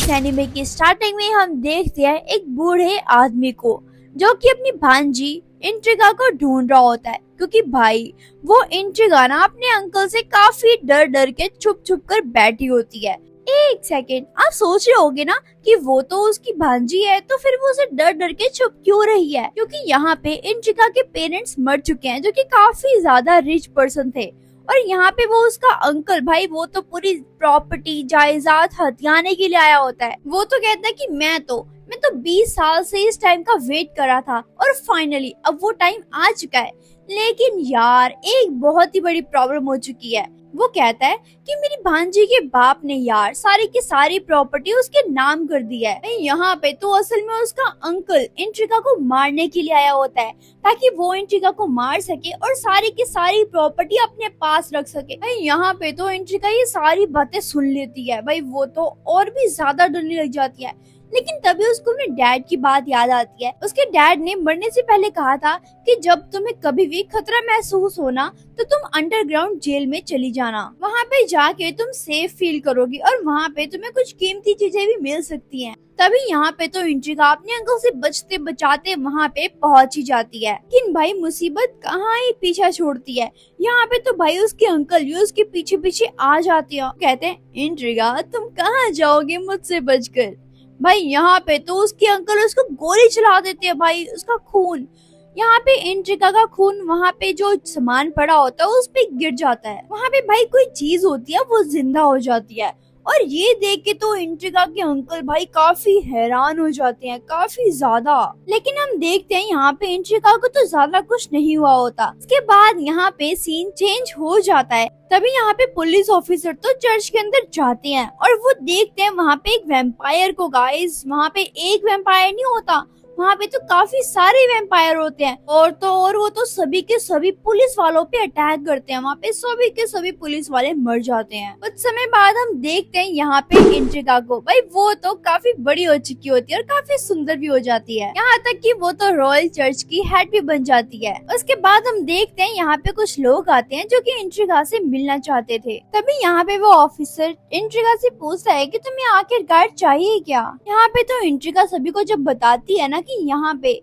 इस एनिमे की स्टार्टिंग में हम देखते हैं एक बूढ़े आदमी को जो कि अपनी भांजी इंट्रिगा को ढूंढ रहा होता है, क्योंकि भाई वो इंट्रिगा ना अपने अंकल से काफी डर डर के छुप छुप कर बैठी होती है। एक सेकेंड, आप सोच रहे होगे ना कि वो तो उसकी भांजी है, तो फिर वो उसे डर डर के छुप क्यों रही है? क्योंकि यहाँ पे इंट्रिगा के पेरेंट्स मर चुके हैं जो कि काफी ज्यादा रिच पर्सन थे, और यहाँ पे वो उसका अंकल भाई वो तो पूरी प्रॉपर्टी जायदाद हथियाने के लिए आया होता है। वो तो कहता है कि मैं तो 20 साल से इस टाइम का वेट कर रहा था और फाइनली अब वो टाइम आ चुका है। लेकिन यार एक बहुत ही बड़ी प्रॉब्लम हो चुकी है। वो कहता है कि मेरी भांजी के बाप ने यार सारी की सारी प्रॉपर्टी उसके नाम कर दी है। यहाँ पे तो असल में उसका अंकल इंट्रिगा को मारने के लिए आया होता है ताकि वो इंट्रिगा को मार सके और सारी की सारी प्रॉपर्टी अपने पास रख सके। भाई यहाँ पे तो इंट्रिगा ये सारी बातें सुन लेती है, भाई वो तो और भी ज्यादा डरने लग जाती है। लेकिन तभी उसको अपने डैड की बात याद आती है। उसके डैड ने मरने से पहले कहा था कि जब तुम्हें कभी भी खतरा महसूस होना तो तुम अंडरग्राउंड जेल में चली जाना, वहाँ पे जाके तुम सेफ फील करोगी और वहाँ पे तुम्हें कुछ कीमती चीजें भी मिल सकती हैं। तभी यहाँ पे तो इंट्रिगा अपने अंकल से बचते बचाते वहाँ पे पहुँच ही जाती है। लेकिन भाई मुसीबत कहाँ ही पीछा छोड़ती है। यहाँ पे तो भाई उसके अंकल भी उसके पीछे पीछे आ जाते हैं, कहते हैं इंट्रिगा तुम कहाँ जाओगे मुझसे बचकर। भाई यहाँ पे तो उसके अंकल उसको गोली चला देते हैं। भाई उसका खून, यहाँ पे इंट्रिगा का खून वहाँ पे जो सामान पड़ा होता है उस पे गिर जाता है। वहाँ पे भाई कोई चीज होती है वो जिंदा हो जाती है, और ये देख के तो इंट्रिगा के अंकल भाई काफी हैरान हो जाते हैं, काफी ज्यादा। लेकिन हम देखते हैं यहाँ पे इंट्रिगा को तो ज्यादा कुछ नहीं हुआ होता। इसके बाद यहाँ पे सीन चेंज हो जाता है। तभी यहाँ पे पुलिस ऑफिसर तो चर्च के अंदर जाते हैं और वो देखते हैं वहाँ पे एक वैम्पायर को। गाइस वहाँ पे एक वैम्पायर नहीं होता, वहाँ पे तो काफी सारे वैम्पायर होते हैं, और वो तो सभी के सभी पुलिस वालों पे अटैक करते हैं। वहाँ पे सभी के सभी पुलिस वाले मर जाते हैं। कुछ समय बाद हम देखते हैं यहाँ पे इंट्रिगा को। भाई वो तो काफी बड़ी हो चुकी होती है और काफी सुंदर भी हो जाती है, यहाँ तक कि वो तो रॉयल चर्च की हेड भी बन जाती है। उसके बाद हम देखते हैं यहाँ पे कुछ लोग आते हैं जो कि इंट्रिगा से मिलना चाहते थे। तभी यहाँ पे वो ऑफिसर इंट्रिगा से पूछता है कि तुम्हें आखिरकार चाहिए क्या। यहाँ पे तो इंट्रिगा सभी को जब बताती है ना कि यहाँ पे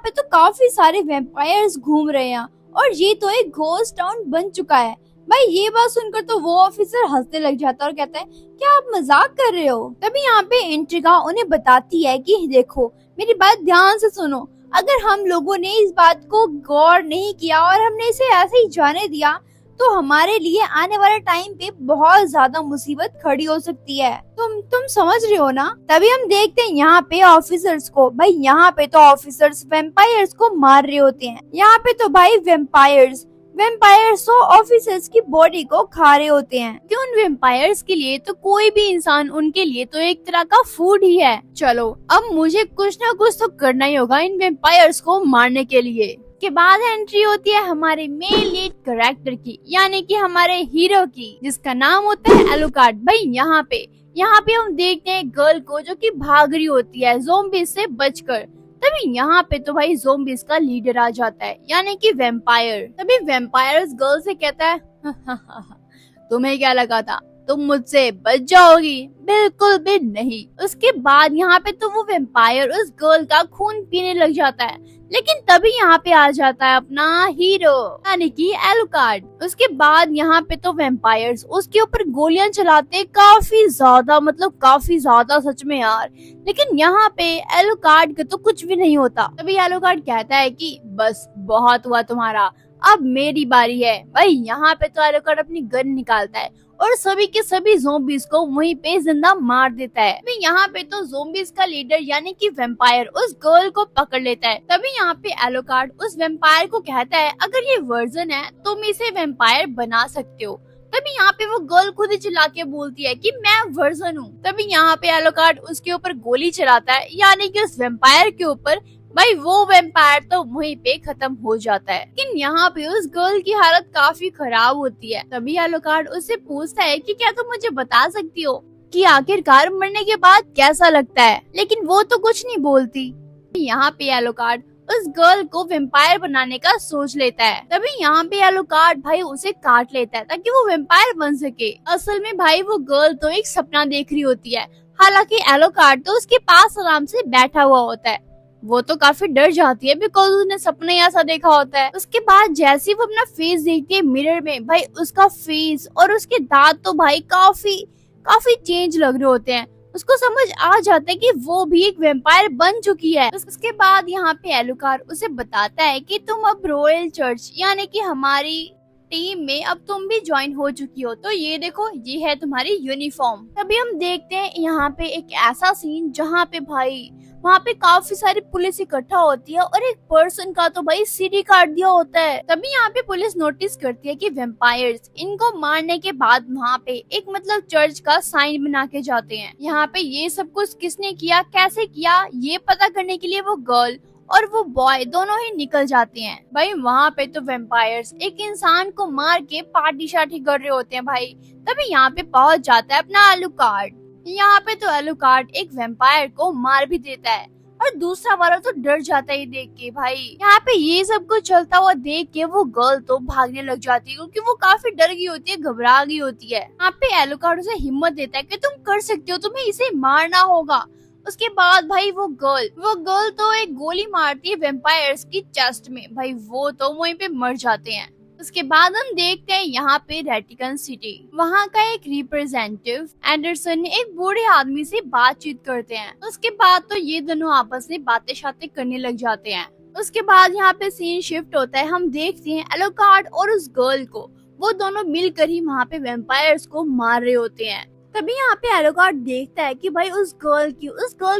तो काफी सारे वैम्पायर्स घूम रहे हैं और ये तो एक घोस्ट टाउन बन चुका है। भाई ये बात सुनकर तो वो ऑफिसर हंसने लग जाता है और कहता है क्या आप मजाक कर रहे हो। तभी यहाँ पे इंट्रिगा उन्हें बताती है कि देखो मेरी बात ध्यान से सुनो, अगर हम लोगों ने इस बात को गौर नहीं किया और हमने इसे ऐसे ही जाने दिया तो हमारे लिए आने वाले टाइम पे बहुत ज्यादा मुसीबत खड़ी हो सकती है। तुम समझ रहे हो ना। तभी हम देखते हैं यहाँ पे ऑफिसर्स को। भाई यहाँ पे तो ऑफिसर्स वैम्पायर्स को मार रहे होते हैं। यहाँ पे तो भाई वैम्पायर्स तो ऑफिसर्स की बॉडी को खा रहे होते हैं। कि उन वैम्पायर्स के लिए तो कोई भी इंसान उनके लिए तो एक तरह का फूड ही है। चलो अब मुझे कुछ ना कुछ तो करना ही होगा इन वैम्पायर्स को मारने के लिए। के बाद एंट्री होती है हमारे मेन लीड कैरेक्टर की, यानी कि हमारे हीरो की, जिसका नाम होता है एलुकार्ड। भाई यहाँ पे हम देखते हैं गर्ल को जो कि भाग रही होती है ज़ोंबीज से बचकर। तभी यहाँ पे तो भाई ज़ोंबीज का लीडर आ जाता है, यानी कि वैम्पायर। तभी वैम्पायर गर्ल से कहता है तुम्हें क्या लगा था तुम मुझसे बच जाओगी? बिल्कुल भी नहीं। उसके बाद यहाँ पे तो वो वैम्पायर उस गर्ल का खून पीने लग जाता है। लेकिन तभी यहाँ पे आ जाता है अपना हीरो, यानी कि एलुकार्ड। उसके बाद यहाँ पे तो वैम्पायर्स उसके ऊपर गोलियां चलाते काफी ज्यादा सच में यार। लेकिन यहाँ पे एलुकार्ड का तो कुछ भी नहीं होता। तभी एलुकार्ड कहता है कि बस बहुत हुआ तुम्हारा, अब मेरी बारी है। भाई यहाँ पे तो एलुकार्ड अपनी गन निकालता है और सभी के सभी ज़ोंबीज को वहीं पे जिंदा मार देता है। तभी यहाँ पे तो ज़ोंबीज का लीडर यानी कि वैम्पायर उस गर्ल को पकड़ लेता है। तभी यहाँ पे एलुकार्ड उस वैम्पायर को कहता है अगर ये वर्जन है तुम इसे वैम्पायर बना सकते हो। तभी यहाँ पे वो गर्ल खुद ही चिल्ला के बोलती है कि मैं वर्जन हूँ। तभी यहाँ पे एलुकार्ड उसके ऊपर गोली चलाता है, यानी कि उस वैम्पायर के ऊपर। भाई वो वैम्पायर तो वहीं पे खत्म हो जाता है। लेकिन यहाँ पे उस गर्ल की हालत काफी खराब होती है। तभी एलुकार्ड उससे पूछता है कि क्या तुम मुझे बता सकती हो कि आखिरकार मरने के बाद कैसा लगता है। लेकिन वो तो कुछ नहीं बोलती। यहाँ पे एलुकार्ड उस गर्ल को वेम्पायर बनाने का सोच लेता है। तभी यहाँ पे एलुकार्ड भाई उसे काट लेता है ताकि वो वेम्पायर बन सके। असल में भाई वो गर्ल तो एक सपना देख रही होती है। हालांकि एलुकार्ड तो उसके पास आराम से बैठा हुआ होता है। वो तो काफी डर जाती है बिकॉज उसने सपने ऐसा देखा होता है। उसके बाद जैसे ही वो अपना फेस देखती है मिरर में, भाई उसका फेस और उसके दांत तो भाई काफी काफी चेंज लग रहे होते हैं। उसको समझ आ जाता है कि वो भी एक वेम्पायर बन चुकी है। उसके बाद यहाँ पे एलुकार्ड उसे बताता है कि तुम अब रॉयल चर्च यानी कि हमारी टीम में अब तुम भी ज्वाइन हो चुकी हो, तो ये देखो ये है तुम्हारी यूनिफॉर्म। तभी हम देखते हैं यहाँ पे एक ऐसा सीन जहाँ पे भाई वहाँ पे काफी सारी पुलिस इकट्ठा होती है और एक पर्सन का तो भाई सिर ही काट दिया होता है। तभी यहाँ पे पुलिस नोटिस करती है कि वेम्पायर्स इनको मारने के बाद वहाँ पे एक मतलब चर्च का साइन बना के जाते हैं। यहाँ पे ये सब कुछ किसने किया, कैसे किया, ये पता करने के लिए वो गर्ल और वो बॉय दोनों ही निकल जाते हैं। भाई वहाँ पे तो वेम्पायर्स एक इंसान को मार के पार्टी शार्टी कर रहे होते हैं भाई। तभी यहाँ पे पहुँच जाता है अपना एलुकार्ड। यहाँ पे तो एलुकार्ड एक वेम्पायर को मार भी देता है और दूसरा वाला तो डर जाता है देख के। भाई यहाँ पे ये सब कुछ चलता हुआ देख के वो गर्ल तो भागने लग जाती है क्योंकि वो काफी डर गई होती है, घबरा गई होती है। यहाँ पे एलुकार्ड उसे हिम्मत देता है कि तुम कर सकती हो, तुम्हें इसे मारना होगा। उसके बाद भाई वो गर्ल तो एक गोली मारती है वेम्पायर्स की चेस्ट में। भाई वो तो वहीं पे मर जाते हैं। उसके बाद हम देखते हैं यहाँ पे रेटिकन सिटी। वहाँ का एक रिप्रेजेंटेटिव एंडरसन एक बूढ़े आदमी से बातचीत करते हैं। उसके बाद तो ये दोनों आपस में बातें शातें करने लग जाते हैं। उसके बाद यहाँ पे सीन शिफ्ट होता है। हम देखते हैं एलुकार्ड और उस गर्ल को, वो दोनों मिलकर ही वहाँ पे वेम्पायर्स को मार रहे होते हैं। तभी यहाँ पे एलुकार्ड देखता है कि भाई उस गर्ल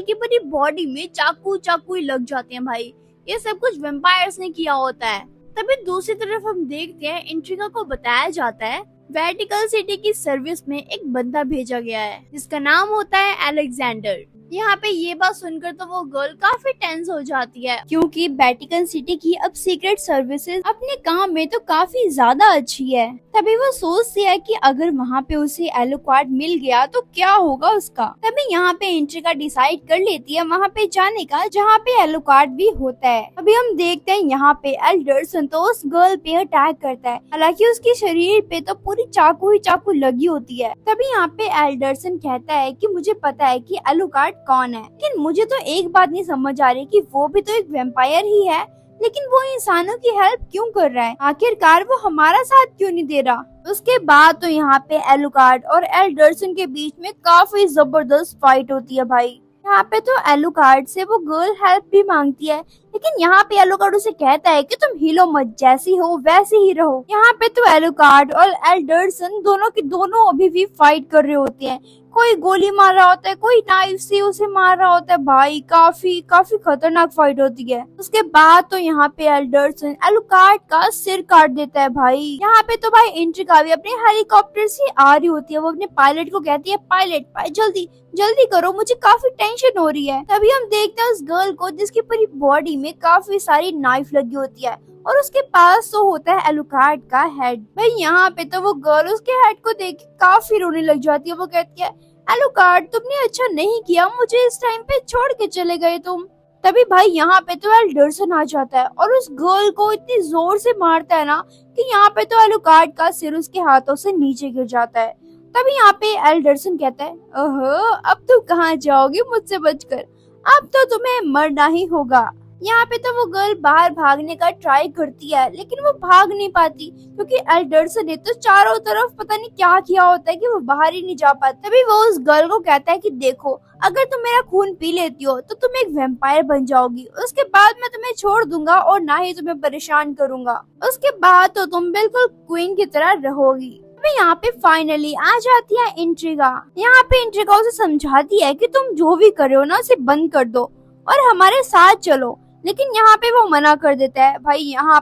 की पूरी बॉडी में चाकू ही लग जाते हैं। भाई ये सब कुछ वेम्पायर्स ने किया होता है। तभी दूसरी तरफ हम देखते हैं इंट्रिगा को बताया जाता है वेटिकल सिटी की सर्विस में एक बंदा भेजा गया है जिसका नाम होता है अलेक्जेंडर। यहाँ पे ये बात सुनकर तो वो गर्ल काफी टेंस हो जाती है क्योंकि वेटिकन सिटी की अब सीक्रेट सर्विसेज अपने काम में तो काफी ज्यादा अच्छी है। तभी वो सोचती है कि अगर वहाँ पे उसे एलुकार्ड मिल गया तो क्या होगा उसका। तभी यहाँ पे इंट्रिगा डिसाइड कर लेती है वहाँ पे जाने का जहाँ पे एलुकार्ड भी होता है। अभी हम देखते हैं यहाँ पे एल्डरसन तो उस गर्ल पे अटैक करता है, हालांकि उसके शरीर पे तो पूरी चाकू ही चाकू लगी होती है। तभी यहाँ पे एल्डरसन कहता है कि मुझे पता है कि एलुकार्ड कौन है, लेकिन मुझे तो एक बात नहीं समझ आ रही कि वो भी तो एक वेम्पायर ही है, लेकिन वो इंसानों की हेल्प क्यों कर रहा है, आखिरकार वो हमारा साथ क्यों नहीं दे रहा। उसके बाद तो यहाँ पे एलुकार्ड और एल्डरसन के बीच में काफी जबरदस्त फाइट होती है। भाई यहाँ पे तो एलुकार्ड से वो गर्ल हेल्प भी मांगती है, लेकिन यहाँ पे एलुकार्ड उसे कहता है कि तुम हिलो मत, जैसी हो वैसे ही रहो। यहाँ पे तो एलुकार्ड और एल्डरसन दोनों की दोनों अभी भी फाइट कर रहे होते हैं। कोई गोली मार रहा होता है, कोई नाइफ से उसे मार रहा होता है। भाई काफी खतरनाक फाइट होती है। उसके बाद तो यहाँ पे एल्डरसन एलुकार्ड का सिर काट देता है। भाई यहाँ पे तो भाई इंट्रिगा भी अपने हेलीकॉप्टर से आ रही होती है। वो अपने पायलट को कहती है, पायलट जल्दी करो, मुझे काफी टेंशन हो रही है। तभी हम देखते हैं उस गर्ल को जिसकी पूरी बॉडी में काफी सारी नाइफ लगी होती है और उसके पास तो होता है एलुकार्ड का हेड। भाई यहाँ पे तो वो गर्ल उसके हेड को देख के काफी रोने लग जाती है। वो कहती है, एलुकार्ड तुमने अच्छा नहीं किया, मुझे इस टाइम पे छोड़ के चले गए तुम। तभी भाई यहाँ पे तो एल्डरसन आ जाता है और उस गर्ल को इतनी जोर से मारता है ना कि यहाँ पे तो एलुकार्ड का सिर उसके हाथों से नीचे गिर जाता है। तभी यहाँ पे एल्डरसन कहता है, ओहो अब तुम कहाँ जाओगी मुझसे बचकर, अब तो तुम्हें मरना ही होगा। यहाँ पे तो वो गर्ल बाहर भागने का ट्राई करती है, लेकिन वो भाग नहीं पाती क्योंकि एल्डरसन ने तो चारों तरफ पता नहीं क्या किया होता है कि वो बाहर ही नहीं जा पाती। तभी वो उस गर्ल को कहता है कि देखो, अगर तुम मेरा खून पी लेती हो तो तुम एक वेम्पायर बन जाओगी, उसके बाद मैं तुम्हें छोड़ दूंगा और ना ही तुम्हें परेशान करूंगा, उसके बाद तो तुम बिल्कुल क्वीन की तरह रहोगी। यहाँ पे फाइनली आ जाती है इंट्रिगा। यहाँ पे इंट्रिगा उसे समझाती है कि तुम जो भी कर रहे हो ना उसे बंद कर दो और हमारे साथ चलो, लेकिन यहाँ पे वो मना कर देता है। भाई यहाँ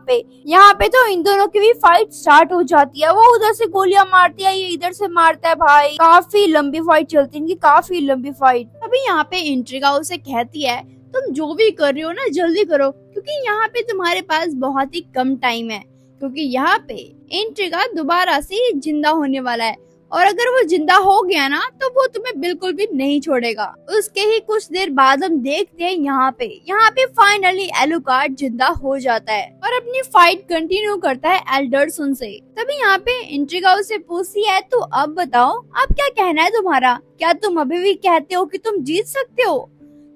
पे तो इन दोनों की भी फाइट स्टार्ट हो जाती है। वो उधर से गोलियां मारती है, ये इधर से मारता है। भाई काफी लंबी फाइट चलती है इनकी, काफी लंबी फाइट। अभी यहाँ पे इंट्रिगा उसे कहती है, तुम जो भी कर रहे हो ना जल्दी करो, क्योंकि यहाँ पे तुम्हारे पास बहुत ही कम टाइम है, क्योंकि यहाँ पे इंट्रिगा दोबारा से जिंदा होने वाला है और अगर वो जिंदा हो गया ना तो वो तुम्हें बिल्कुल भी नहीं छोड़ेगा। उसके ही कुछ देर बाद हम देखते हैं यहाँ पे फाइनली एलुकार्ड जिंदा हो जाता है और अपनी फाइट कंटिन्यू करता है एल्डरसन से। तभी यहाँ पे इंट्रिगा उससे पूछती है, तो अब बताओ अब क्या कहना है तुम्हारा, क्या तुम अभी भी कहते हो कि तुम जीत सकते हो?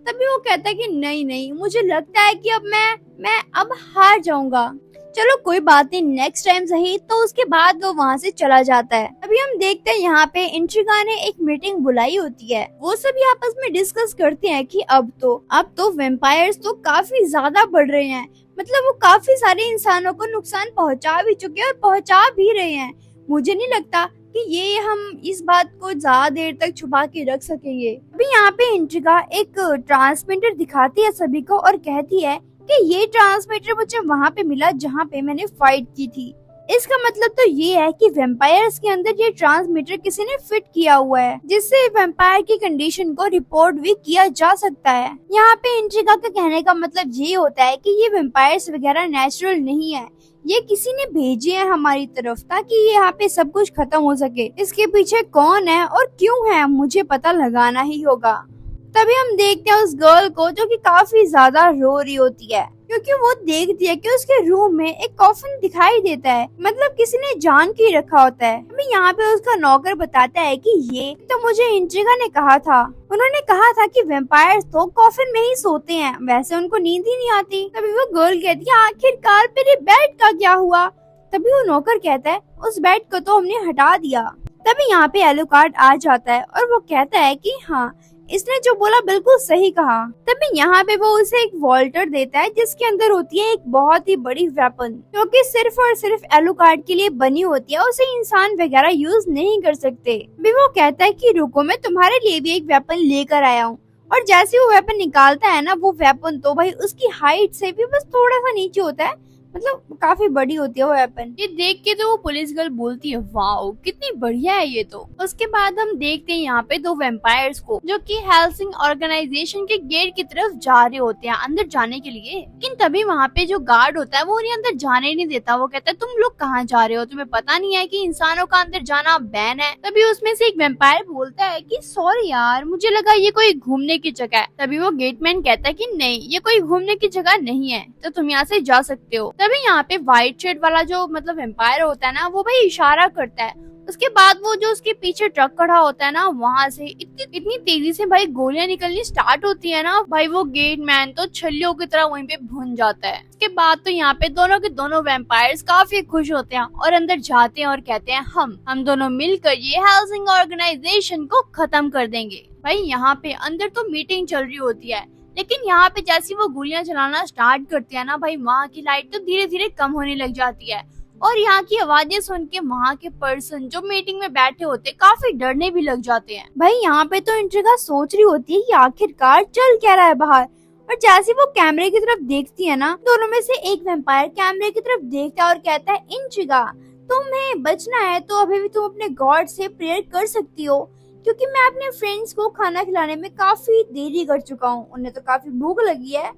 तभी वो कहता है कि नहीं नहीं, मुझे लगता है कि अब मैं अब हार जाऊंगा। चलो कोई बात नहीं, नेक्स्ट टाइम सही। तो उसके बाद वो वहाँ से चला जाता है। अभी हम देखते हैं यहाँ पे इंट्रिगा ने एक मीटिंग बुलाई होती है। वो सभी आपस में डिस्कस करते हैं कि अब तो वेम्पायर्स तो काफी ज्यादा बढ़ रहे हैं, मतलब वो काफी सारे इंसानों को नुकसान पहुँचा भी चुके हैं और पहुँचा भी रहे हैं। मुझे नहीं लगता कि ये हम इस बात को ज्यादा देर तक छुपा के रख सकेंगे। अभी यहाँ पे इंट्रिगा एक ट्रांसमीटर दिखाती है सभी को और कहती है कि ये ट्रांसमीटर मुझे वहाँ पे मिला जहाँ पे मैंने फाइट की थी। इसका मतलब तो ये है कि वेम्पायर्स के अंदर ये ट्रांसमीटर किसी ने फिट किया हुआ है, जिससे वेम्पायर की कंडीशन को रिपोर्ट भी किया जा सकता है। यहाँ पे इंट्रिगा का कहने का मतलब ये होता है कि ये वेम्पायर्स वगैरह नेचुरल नहीं है, ये किसी ने भेजे हैं हमारी तरफ ताकि ये यहाँ पे सब कुछ खत्म हो सके। इसके पीछे कौन है और क्यों है मुझे पता लगाना ही होगा। तभी हम देखते हैं उस गर्ल को जो कि काफी ज्यादा रो रही होती है, क्योंकि वो देखती है कि उसके रूम में एक कॉफिन दिखाई देता है, मतलब किसी ने जान के रखा होता है। अभी यहाँ पे उसका नौकर बताता है कि ये तो मुझे इंट्रिगा ने कहा था, उन्होंने कहा था कि वेम्पायर्स तो कॉफिन में ही सोते हैं, वैसे उनको नींद ही नहीं आती। तभी वो गर्ल कहती है, आखिरकार मेरे बेड का क्या हुआ? तभी वो नौकर कहता है, उस बेड को तो हमने हटा दिया। तभी यहाँ पे एलुकार्ड आ जाता है और वो कहता है कि हाँ, इसने जो बोला बिल्कुल सही कहा। तभी यहाँ पे वो उसे एक वॉल्टर देता है जिसके अंदर होती है एक बहुत ही बड़ी वेपन, जो कि सिर्फ और सिर्फ एलुकार्ड के लिए बनी होती है, उसे इंसान वगैरह यूज नहीं कर सकते। भी वो कहता है कि रुको, मैं तुम्हारे लिए भी एक वेपन लेकर आया हूँ। और जैसे वो वेपन निकालता है ना, वो वेपन तो भाई उसकी हाइट से भी बस थोड़ा सा नीचे होता है, मतलब काफी बड़ी होती है वो वेपन। ये देख के तो वो पुलिस गर्ल बोलती है, वाओ कितनी बढ़िया है ये तो। उसके बाद हम देखते हैं यहाँ पे दो वेम्पायर्स को जो कि हेल्सिंग ऑर्गेनाइजेशन के गेट की तरफ जा रहे होते हैं अंदर जाने के लिए। लेकिन तभी वहाँ पे जो गार्ड होता है वो उन्हें अंदर जाने नहीं देता। वो कहता है, तुम लोग कहाँ जा रहे हो, तुम्हें पता नहीं है कि इंसानों का अंदर जाना बैन है? तभी उसमें से एक वेम्पायर बोलता है कि सॉरी यार, मुझे लगा ये कोई घूमने की जगह है। तभी वो गेटमैन कहता है कि नहीं, ये कोई घूमने की जगह नहीं है, तो तुम यहाँ से जा सकते हो। तभी यहाँ पे व्हाइट शर्ट वाला जो मतलब वेम्पायर होता है ना, वो भाई इशारा करता है। उसके बाद वो जो उसके पीछे ट्रक खड़ा होता है ना, वहाँ से इतनी तेजी से भाई गोलियां निकलनी स्टार्ट होती है ना, भाई वो गेटमैन तो छल्लियों की तरह वहीं पे भुन जाता है। उसके बाद तो यहाँ पे दोनों के दोनों वेम्पायर्स काफी खुश होते हैं और अंदर जाते हैं और कहते हैं, हम दोनों मिलकर ये हेल्सिंग ऑर्गेनाइजेशन को खत्म कर देंगे। भाई यहाँ पे अंदर तो मीटिंग चल रही होती है, लेकिन यहाँ पे जैसे वो गोलियां चलाना स्टार्ट करती है ना, भाई वहाँ की लाइट तो धीरे धीरे कम होने लग जाती है और यहाँ की आवाजें सुन के वहाँ के पर्सन जो मीटिंग में बैठे होते काफी डरने भी लग जाते हैं। भाई यहाँ पे तो इंट्रिगा सोच रही होती है कि आखिरकार चल क्या रहा है बाहर, और जैसे वो कैमरे की तरफ देखती है ना, दोनों में से एक वेम्पायर कैमरे की तरफ देखता है और कहता है, इंट्रिगा तुम्हें बचना है तो अभी भी तुम अपने गॉड से प्रेयर कर सकती हो, क्योंकि मैं अपने फ्रेंड्स को खाना खिलाने में काफी देरी कर चुका हूँ, उन्हें तो काफी भूख लगी है।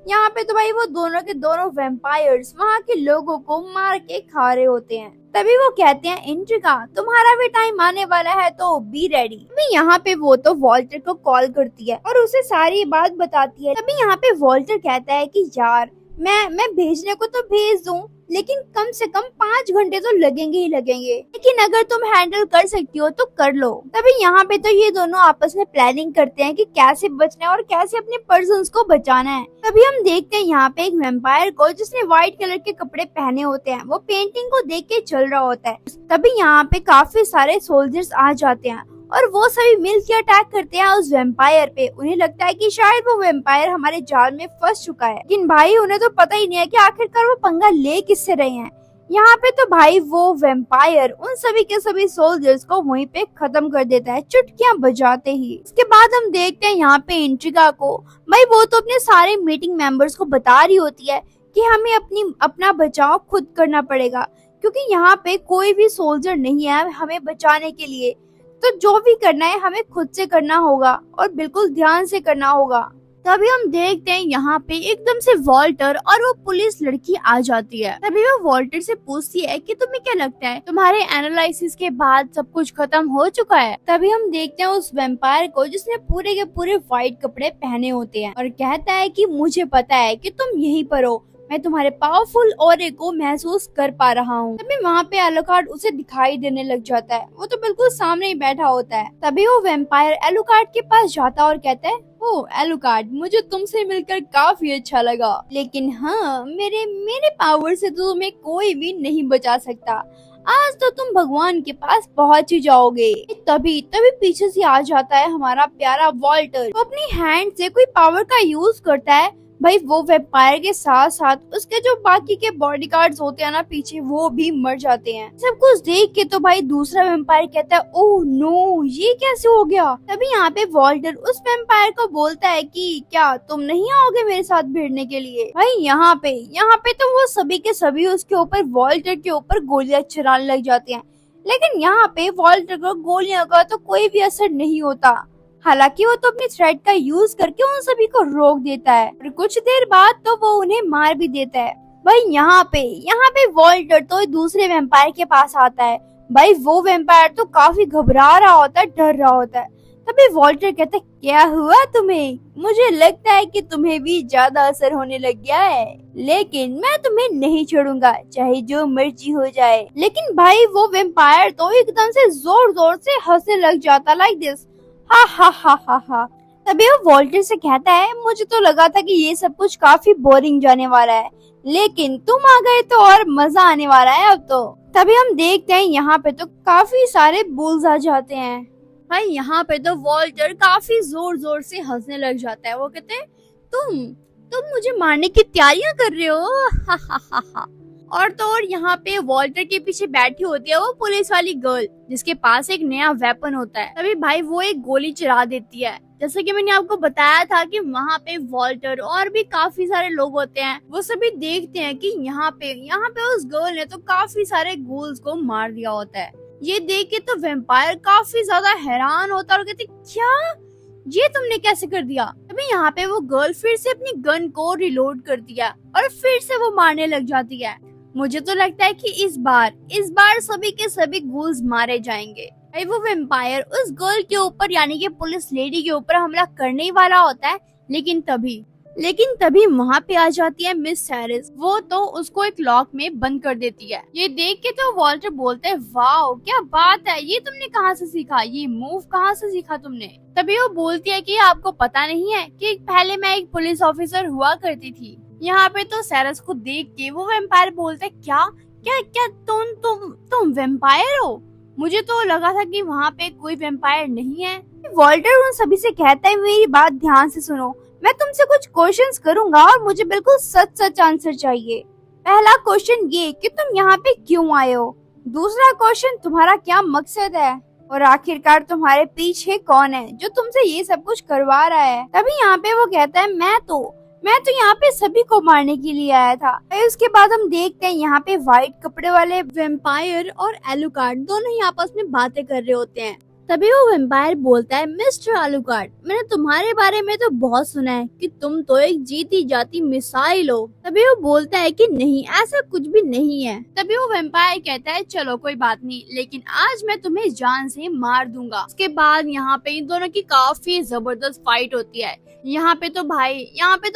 यहाँ पे तो भाई वो दोनों के दोनों वेम्पायर्स वहाँ के लोगों को मार के खा रहे होते हैं। तभी वो कहते हैं, इंट्रिगा तुम्हारा भी टाइम आने वाला है तो बी रेडी। तभी यहाँ पे वो तो वॉल्टर को कॉल करती है और उसे सारी बात बताती है। तभी यहाँ पे वॉल्टर कहता है कि यार मैं भेजने को तो भेज दूं, लेकिन कम से कम 5 घंटे तो लगेंगे ही लगेंगे, लेकिन अगर तुम हैंडल कर सकती हो तो कर लो। तभी यहाँ पे तो ये दोनों आपस में प्लानिंग करते हैं कि कैसे बचना है और कैसे अपने पर्सन्स को बचाना है। तभी हम देखते हैं यहाँ पे एक वेम्पायर को जिसने व्हाइट कलर के कपड़े पहने होते हैं, वो पेंटिंग को देख के चल रहा होता है। तभी यहाँ पे काफी सारे सोल्जर्स आ जाते हैं और वो सभी मिलकर अटैक करते हैं उस वेम्पायर पे। उन्हें लगता है कि शायद वो वेम्पायर हमारे जाल में फंस चुका है, लेकिन भाई उन्हें तो पता ही नहीं है कि आखिरकार वो पंगा ले किससे रहे हैं। यहाँ पे तो भाई वो वेम्पायर उन सभी के सभी सोल्जर्स को वहीं पे खत्म कर देता है चुटकियां बजाते ही। इसके बाद हम देखते हैं यहाँ पे इंट्रिगा को, भाई वो तो अपने सारे मीटिंग मेंबर्स को बता रही होती है कि हमें अपना बचाव खुद करना पड़ेगा, क्योंकि यहाँ पे कोई भी सोल्जर नहीं है हमें बचाने के लिए। तो जो भी करना है हमें खुद से करना होगा और बिल्कुल ध्यान से करना होगा। तभी हम देखते हैं यहाँ पे एकदम से वॉल्टर और वो पुलिस लड़की आ जाती है। तभी वो वॉल्टर से पूछती है कि तुम्हें क्या लगता है तुम्हारे एनालिसिस के बाद सब कुछ खत्म हो चुका है। तभी हम देखते हैं उस वेम्पायर को जिसने पूरे के पूरे व्हाइट कपड़े पहने होते हैं और कहता है कि मुझे पता है कि तुम यहीं पर हो, मैं तुम्हारे पावरफुल ऑरे को महसूस कर पा रहा हूँ। तभी वहाँ पे एलुकार्ड उसे दिखाई देने लग जाता है, वो तो बिल्कुल सामने ही बैठा होता है। तभी वो वेम्पायर एलुकार्ड के पास जाता है और कहता है, ओ एलुकार्ड, मुझे तुमसे मिलकर काफी अच्छा लगा, लेकिन हाँ मेरे मेरे पावर से तो तुम्हें कोई भी नहीं बचा सकता। आज तो तुम भगवान के पास पहुंच ही जाओगे। तभी तभी पीछे से आ जाता है हमारा प्यारा वॉल्टर। वो अपनी हैंड से कोई पावर का यूज करता है। भाई वो वेम्पायर के साथ साथ उसके जो बाकी के बॉडीगार्ड्स होते हैं ना पीछे, वो भी मर जाते हैं। सब कुछ देख के तो भाई दूसरा वेम्पायर कहता है, ओह नो, ये कैसे हो गया। तभी यहाँ पे वॉल्टर उस वेम्पायर को बोलता है कि क्या तुम नहीं आओगे मेरे साथ भिड़ने के लिए। भाई यहाँ पे तो वो सभी के सभी उसके ऊपर, वॉल्टर के ऊपर गोलियां चलाने लग जाते हैं। लेकिन यहाँ पे वॉल्टर को गोलियों का तो कोई भी असर नहीं होता। हालांकि वो तो अपनी थ्रेड का यूज करके उन सभी को रोक देता है और कुछ देर बाद तो वो उन्हें मार भी देता है। भाई यहाँ पे वॉल्टर तो दूसरे वेम्पायर के पास आता है। भाई वो वेम्पायर तो काफी घबरा रहा होता है, डर रहा होता है। तभी वॉल्टर कहता है, क्या हुआ तुम्हें? मुझे लगता है कि तुम्हें भी ज्यादा असर होने लग गया है, लेकिन मैं तुम्हें नहीं छोड़ूंगा चाहे जो मर्जी हो जाए। लेकिन भाई वो वेम्पायर तो एकदम से जोर जोर से हंसने लग जाता, लाइक दिस, हा हा हा हा हा। तभी वो वॉल्टर से कहता है, मुझे तो लगा था कि ये सब कुछ काफी बोरिंग जाने वाला है, लेकिन तुम आ गए तो और मजा आने वाला है अब तो। तभी हम देखते हैं यहाँ पे तो काफी सारे बुल्स आ जाते हैं। भाई यहाँ पे तो वॉल्टर काफी जोर जोर से हंसने लग जाता है। वो कहते हैं, तुम मुझे मारने की तैयारियां कर रहे हो, हा हा हा हा। और तो और यहाँ पे वॉल्टर के पीछे बैठी होती है वो पुलिस वाली गर्ल, जिसके पास एक नया वेपन होता है। तभी भाई वो एक गोली चला देती है। जैसे कि मैंने आपको बताया था कि वहाँ पे वॉल्टर और भी काफी सारे लोग होते हैं। वो सभी देखते हैं कि यहाँ पे उस गर्ल ने तो काफी सारे गोल्स को मार दिया होता है। ये देख के तो वेम्पायर काफी ज्यादा हैरान होता है और कहते, क्या ये तुमने कैसे कर दिया। तभी यहाँ पे वो गर्ल फिर से अपनी गन को रिलोड कर दिया और फिर से वो मारने लग जाती है। मुझे तो लगता है कि इस बार सभी के सभी गूल्स मारे जाएंगे। भाई वो वेम्पायर उस गर्ल के ऊपर यानी कि पुलिस लेडी के ऊपर हमला करने ही वाला होता है, लेकिन तभी वहाँ पे आ जाती है मिस सैरिस। वो तो उसको एक लॉक में बंद कर देती है। ये देख के तो वॉल्टर बोलते है, वाओ क्या बात है, ये तुमने कहाँ से सीखा, ये मूव कहाँ से सीखा तुमने। तभी वो बोलती है कि आपको पता नहीं है कि पहले मैं एक पुलिस ऑफिसर हुआ करती थी। यहाँ पे तो सैरस को देख के वो वेम्पायर बोलते, क्या क्या क्या तुम वेम्पायर हो? मुझे तो लगा था कि वहाँ पे कोई वेम्पायर नहीं है। वॉल्टर उन सभी से कहता है, मेरी बात ध्यान से सुनो, मैं तुमसे कुछ क्वेश्चंस करूंगा और मुझे बिल्कुल सच आंसर चाहिए। पहला क्वेश्चन ये कि तुम यहाँ पे क्यों आए हो? दूसरा क्वेश्चन, तुम्हारा क्या मकसद है? और आखिरकार तुम्हारे पीछे कौन है जो तुमसे ये सब कुछ करवा रहा है? तभी यहाँ पे वो कहता है, मैं तो यहाँ पे सभी को मारने के लिए आया था। उसके बाद हम देखते हैं यहाँ पे व्हाइट कपड़े वाले वेम्पायर और एलुकार्ड दोनों ही आपस में बातें कर रहे होते हैं। तभी वो वेम्पायर बोलता है, मिस्टर एलुकार्ड, मैंने तुम्हारे बारे में तो बहुत सुना है कि तुम तो एक जीती जाती मिसाइल हो। तभी वो बोलता है कि नहीं, ऐसा कुछ भी नहीं है। तभी वो वेम्पायर कहता है, चलो कोई बात नहीं, लेकिन आज मैं तुम्हें जान से मार दूंगा। उसके बाद यहाँ पे इन दोनों की काफी जबरदस्त फाइट होती है। यहाँ पे तो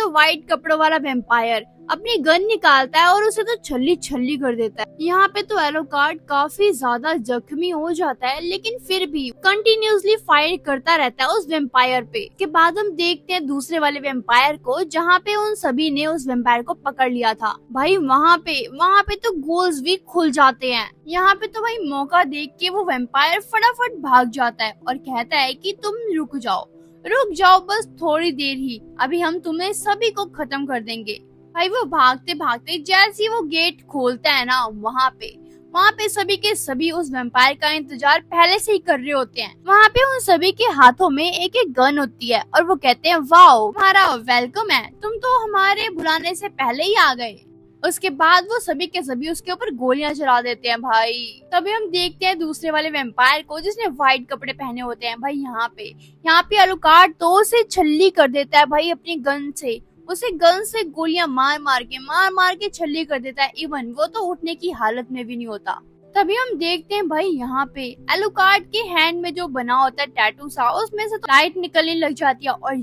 व्हाइट कपड़ों वाला वेम्पायर अपनी गन निकालता है और उसे तो छल्ली कर देता है। यहाँ पे तो एलुकार्ड काफी ज्यादा जख्मी हो जाता है, लेकिन फिर भी कंटिन्यूसली फाइट करता रहता है उस वेम्पायर पे। के बाद हम देखते हैं दूसरे वाले वेम्पायर को, जहाँ पे उन सभी ने उस वेम्पायर को पकड़ लिया था। भाई वहाँ पे तो गोल्स भी खुल जाते हैं। यहाँ पे तो भाई मौका देख के वो वेम्पायर फटाफट भाग जाता है और कहता है कि तुम रुक जाओ बस थोड़ी देर ही, अभी हम तुम्हें सभी को खत्म कर देंगे। भाई वो भागते जैसे ही वो गेट खोलता है ना, वहाँ पे सभी के सभी उस वेम्पायर का इंतजार पहले से ही कर रहे होते हैं। वहाँ पे उन सभी के हाथों में एक एक गन होती है और वो कहते हैं, वाओ तुम्हारा वेलकम है, तुम तो हमारे बुलाने से पहले ही आ गए। उसके बाद वो सभी के सभी उसके ऊपर गोलियां चला देते हैं भाई। तभी हम देखते हैं दूसरे वाले वेम्पायर को जिसने व्हाइट कपड़े पहने होते हैं भाई। यहाँ पे अलुकार्ड तो उसे छल्ली कर देता है भाई अपनी गन से। उसे गन से गोलियां मार मार के छल्ली कर देता है। इवन वो तो उठने की हालत में भी नहीं होता। तभी हम देखते हैं भाई यहाँ पे एलुकार्ड के हैंड में जो बना होता है टैटू सा, उसमें से तो लाइट निकलने लग जाती है। और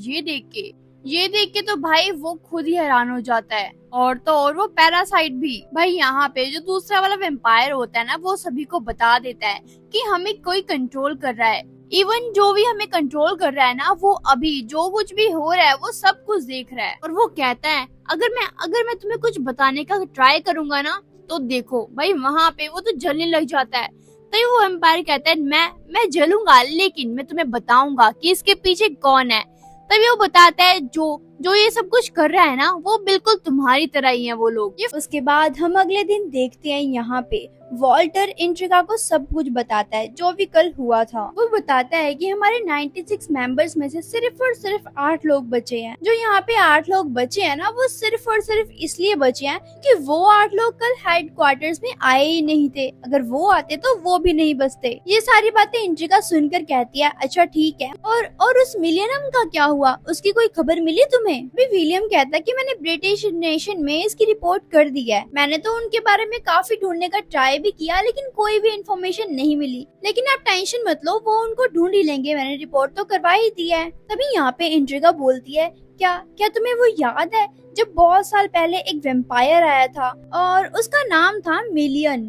ये देख के तो भाई वो खुद ही हैरान हो जाता है। और तो और वो पैरासाइट भी भाई यहाँ पे जो दूसरा वाला वेम्पायर होता है ना, वो सभी को बता देता है कि हमें कोई कंट्रोल कर रहा है। इवन जो भी हमें कंट्रोल कर रहा है ना, वो अभी जो कुछ भी हो रहा है वो सब कुछ देख रहा है। और वो कहता है अगर मैं तुम्हें कुछ बताने का ट्राई करूंगा ना, तो देखो भाई वहाँ पे वो तो जलने लग जाता है। तो वो एम्पायर कहता है मैं जलूंगा, लेकिन मैं तुम्हें बताऊंगा कि इसके पीछे कौन है। तभी वो बताता है जो ये सब कुछ कर रहा है ना, वो बिल्कुल तुम्हारी तरह ही है वो लोग। उसके बाद हम अगले दिन देखते हैं यहाँ पे वॉल्टर इंट्रिगा को सब कुछ बताता है जो भी कल हुआ था। वो बताता है कि हमारे 96 मेंबर्स में से सिर्फ और सिर्फ 8 लोग बचे हैं। जो यहाँ पे 8 लोग बचे हैं ना, वो सिर्फ और सिर्फ इसलिए बचे हैं कि वो 8 लोग कल हेडक्वार्टर्स में आए ही नहीं थे। अगर वो आते तो वो भी नहीं बचते। ये सारी बातें इंट्रिगा सुनकर कहती है अच्छा ठीक है। और उस मिलियनम का क्या हुआ, उसकी कोई खबर मिली तुम्हें? भी विलियम कहता है कि मैंने ब्रिटिश नेशन में इसकी रिपोर्ट कर दी है। मैंने तो उनके बारे में काफी ढूंढने का ट्राई भी किया, लेकिन कोई भी इन्फॉर्मेशन नहीं मिली। लेकिन आप टेंशन मत लो, वो उनको ढूंढ ही लेंगे, मैंने रिपोर्ट तो करवा ही दी है। तभी यहाँ पे इंट्रिगा बोलती है क्या तुम्हें वो याद है जब बहुत साल पहले एक वेम्पायर आया था और उसका नाम था मिलियन।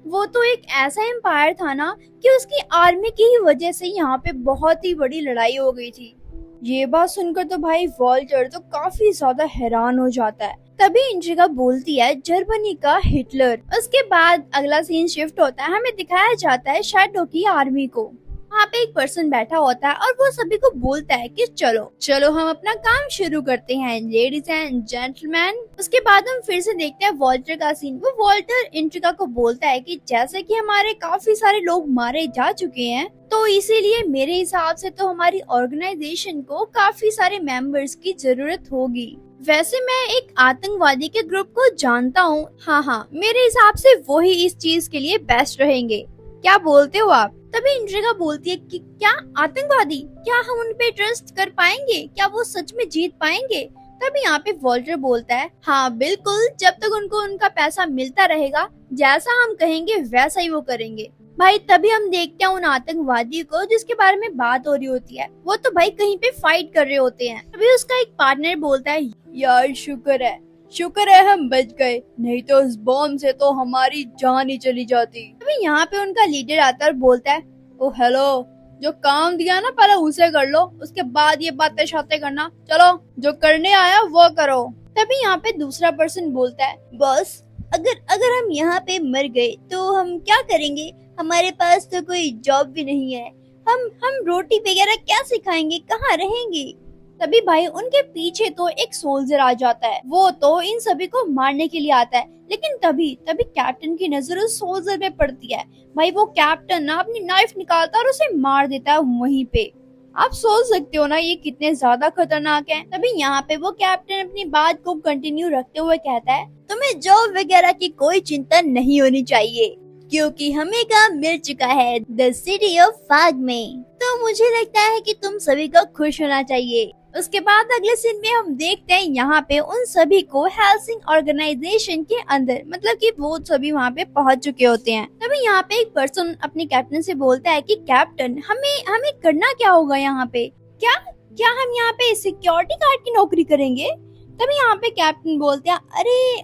वो तो एक ऐसा एम्पायर था ना कि उसकी आर्मी की ही वजह से यहाँ पे बहुत ही बड़ी लड़ाई हो गई थी। ये बात सुनकर तो भाई वॉल्टर तो काफी ज्यादा हैरान हो जाता है। तभी इंट्रिगा बोलती है जर्मनी का हिटलर। उसके बाद अगला सीन शिफ्ट होता है, हमें दिखाया जाता है शैडो की आर्मी को। वहाँ पे एक पर्सन बैठा होता है और वो सभी को बोलता है कि चलो हम अपना काम शुरू करते हैं लेडीज एंड जेंटलमैन। उसके बाद हम फिर से देखते हैं वॉल्टर का सीन। वो वॉल्टर इंट्रिगा को बोलता है कि जैसे कि हमारे काफी सारे लोग मारे जा चुके हैं, तो इसीलिए मेरे हिसाब से तो हमारी ऑर्गेनाइजेशन को काफी सारे मेंबर्स की जरूरत होगी। वैसे मैं एक आतंकवादी के ग्रुप को जानता हूँ। हाँ, मेरे हिसाब से वो ही इस चीज के लिए बेस्ट रहेंगे। क्या बोलते हो आप? तभी इंट्रिगा बोलती है कि क्या आतंकवादी, क्या हम उन पे ट्रस्ट कर पाएंगे? क्या वो सच में जीत पाएंगे? तभी यहाँ पे वॉल्टर बोलता है हाँ बिल्कुल, जब तक उनको उनका पैसा मिलता रहेगा, जैसा हम कहेंगे वैसा ही वो करेंगे। भाई तभी हम देखते हैं उन आतंकवादी को जिसके बारे में बात हो रही होती है। वो तो भाई कहीं पे फाइट कर रहे होते हैं। तभी उसका एक पार्टनर बोलता है यार शुक्र है हम बच गए, नहीं तो उस बॉम्ब से तो हमारी जान ही चली जाती। तभी यहाँ पे उनका लीडर आता है और बोलता है ओ हेलो, जो काम दिया ना पहले उसे कर लो, उसके बाद ये बातें शातें करना। चलो जो करने आया वो करो। तभी यहाँ पे दूसरा पर्सन बोलता है बॉस, अगर हम यहाँ पे मर गए तो हम क्या करेंगे? हमारे पास तो कोई जॉब भी नहीं है, हम रोटी वगैरह क्या सिखाएंगे, कहाँ रहेंगे? तभी भाई उनके पीछे तो एक सोल्जर आ जाता है। वो तो इन सभी को मारने के लिए आता है, लेकिन तभी कैप्टन की नजर उस सोल्जर पे पड़ती है। भाई वो कैप्टन ना अपनी नाइफ निकालता है और उसे मार देता है वहीं पे। आप सोच सकते हो ना ये कितने ज्यादा खतरनाक है। तभी यहाँ पे वो कैप्टन अपनी बात को कंटिन्यू रखते हुए कहता है तुम्हें जॉब वगैरह की कोई चिंता नहीं होनी चाहिए, क्योंकि हमें काम मिल चुका है द सिटी ऑफ फाग में। तो मुझे लगता है कि तुम सभी को खुश होना चाहिए। उसके बाद अगले सीन में हम देखते हैं यहाँ पे उन सभी को हेल्सिंग ऑर्गेनाइजेशन के अंदर, मतलब कि वो सभी वहाँ पे पहुँच चुके होते हैं। तभी यहाँ पे एक पर्सन अपने कैप्टन से बोलता है कि कैप्टन हमें करना क्या होगा यहाँ पे? क्या हम यहाँ पे सिक्योरिटी गार्ड की नौकरी करेंगे? तभी यहाँ पे कैप्टन बोलते हैं अरे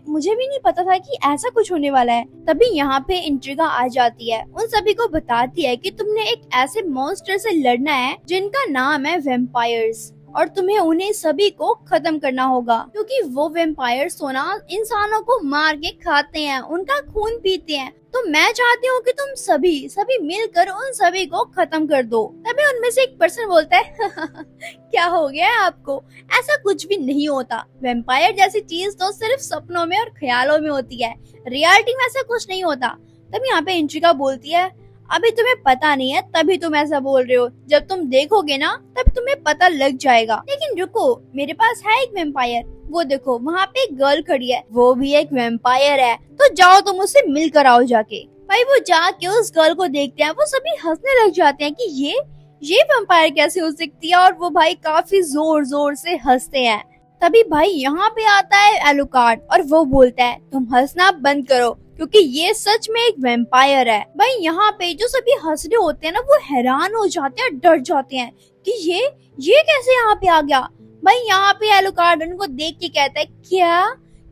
मुझे भी नहीं पता था कि ऐसा कुछ होने वाला है। तभी यहाँ पे इंट्रिगा आ जाती है, उन सभी को बताती है कि तुमने एक ऐसे मॉन्स्टर से लड़ना है जिनका नाम है वेम्पायर्स, और तुम्हें उन्हें सभी को खत्म करना होगा, क्योंकि वो वेम्पायर्स तो ना इंसानों को मार के खाते हैं, उनका खून पीते हैं। तो मैं चाहती हूँ कि तुम सभी मिलकर उन सभी को खत्म कर दो। तभी उनमें से एक पर्सन बोलता है क्या हो गया है आपको? ऐसा कुछ भी नहीं होता। वेम्पायर जैसी चीज तो सिर्फ सपनों में और ख्यालों में होती है, रियलिटी में ऐसा कुछ नहीं होता। तभी यहाँ पे इंट्रिगा बोलती है अभी तुम्हें पता नहीं है तभी तुम ऐसा बोल रहे हो, जब तुम देखोगे ना तब तुम्हें पता लग जाएगा। लेकिन रुको, मेरे पास है एक वेम्पायर, वो देखो वहाँ पे एक गर्ल खड़ी है, वो भी एक वेम्पायर है, तो जाओ तुम उससे मिल कर आओ जाके। भाई वो जाके उस गर्ल को देखते हैं, वो सभी हंसने लग जाते हैं कि ये वेम्पायर कैसे हो सकती है, और वो भाई काफी जोर जोर से हंसते हैं। तभी भाई यहाँ पे आता है एलुकार्ड और वो बोलता है तुम हंसना बंद करो, क्योंकि ये सच में एक वेम्पायर है। भाई यहाँ पे जो सभी हंस रहे होते हैं ना, वो हैरान हो जाते हैं, डर जाते हैं कि ये कैसे यहाँ पे आ गया। भाई यहाँ पे एलुकार्ड उनको देख के कहता है क्या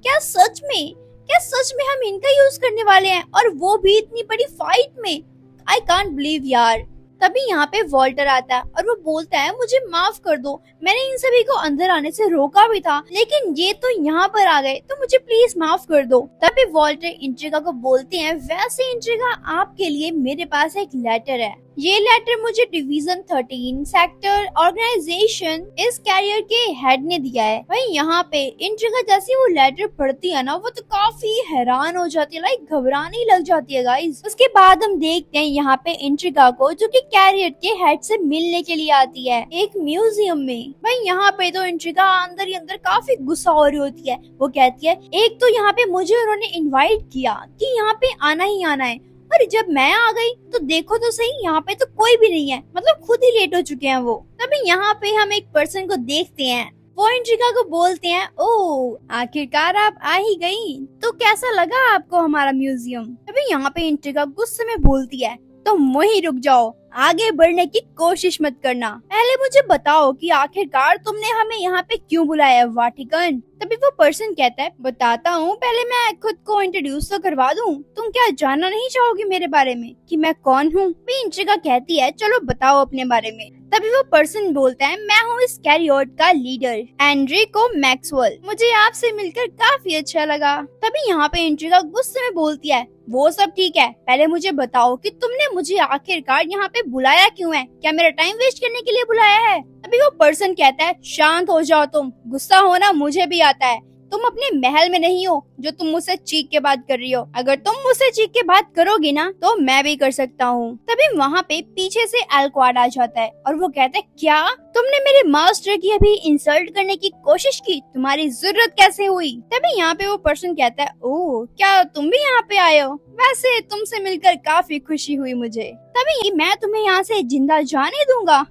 क्या सच में हम इनका यूज करने वाले हैं, और वो भी इतनी बड़ी फाइट में। आई कांट बिलीव यार। तभी यहाँ पे वॉल्टर आता है और वो बोलता है मुझे माफ कर दो, मैंने इन सभी को अंदर आने से रोका भी था, लेकिन ये तो यहाँ पर आ गए, तो मुझे प्लीज माफ कर दो। तभी वॉल्टर इंट्रिगा को बोलते हैं वैसे इंट्रिगा आपके लिए मेरे पास एक लेटर है, ये लेटर मुझे डिवीजन 13 सेक्टर ऑर्गेनाइजेशन इस कैरियर के हेड ने दिया है। भाई यहाँ पे इंट्रिगा जैसे वो लेटर पढ़ती है ना, वो तो काफी हैरान हो जाती है, लाइक घबराने लग जाती है गाइस। उसके बाद हम देखते हैं यहाँ पे इंट्रिगा को, जो कि कैरियर के हेड से मिलने के लिए आती है एक म्यूजियम में। भाई यहाँ पे तो इंट्रिगा अंदर ही अंदर काफी गुस्सा हो रही होती है। वो कहती है एक तो यहाँ पे मुझे उन्होंने इनवाइट किया कि यहाँ पे आना ही आना है, और जब मैं आ गई तो देखो तो सही यहाँ पे तो कोई भी नहीं है, मतलब खुद ही लेट हो चुके हैं वो। तभी यहाँ पे हम एक पर्सन को देखते हैं, वो इंट्रिगा को बोलते हैं ओह आखिरकार आप आ ही गई, तो कैसा लगा आपको हमारा म्यूजियम। तभी यहाँ पे इंट्रिगा गुस्से में बोलती है तुम वहीं रुक जाओ, आगे बढ़ने की कोशिश मत करना, पहले मुझे बताओ कि आखिरकार तुमने हमें यहाँ पे क्यों बुलाया है वाटिकन। तभी वो पर्सन कहता है बताता हूँ, पहले मैं खुद को इंट्रोड्यूस तो करवा दूँ, तुम क्या जानना नहीं चाहोगे मेरे बारे में कि मैं कौन हूँ। इंट्रिगा कहती है चलो बताओ अपने बारे में। तभी वो पर्सन बोलता है मैं हूँ इस कैरियर का लीडर एंड्रिको मैक्सवेल, मुझे आपसे मिलकर काफी अच्छा लगा। तभी यहाँ पे इंट्रिगा गुस्से में बोलती है वो सब ठीक है, पहले मुझे बताओ कि तुमने मुझे आखिरकार यहाँ पे बुलाया क्यों है, क्या मेरा टाइम वेस्ट करने के लिए बुलाया है। तभी वो पर्सन कहता है शांत हो जाओ तुम, गुस्सा होना मुझे भी आता है, तुम अपने महल में नहीं हो जो तुम मुझसे चीख के बात कर रही हो, अगर तुम मुझसे चीख के बात करोगी ना तो मैं भी कर सकता हूँ। तभी वहाँ पे पीछे से एलक्वाड आ जाता है और वो कहता है क्या तुमने मेरे मास्टर की अभी इंसल्ट करने की कोशिश की, तुम्हारी जरूरत कैसे हुई। तभी यहाँ पे वो पर्सन कहता है ओह क्या तुम भी यहाँ पे आए हो, वैसे तुमसे मिलकर काफी खुशी हुई मुझे। तभी मैं तुम्हें यहाँ से जिंदा जाने दूंगा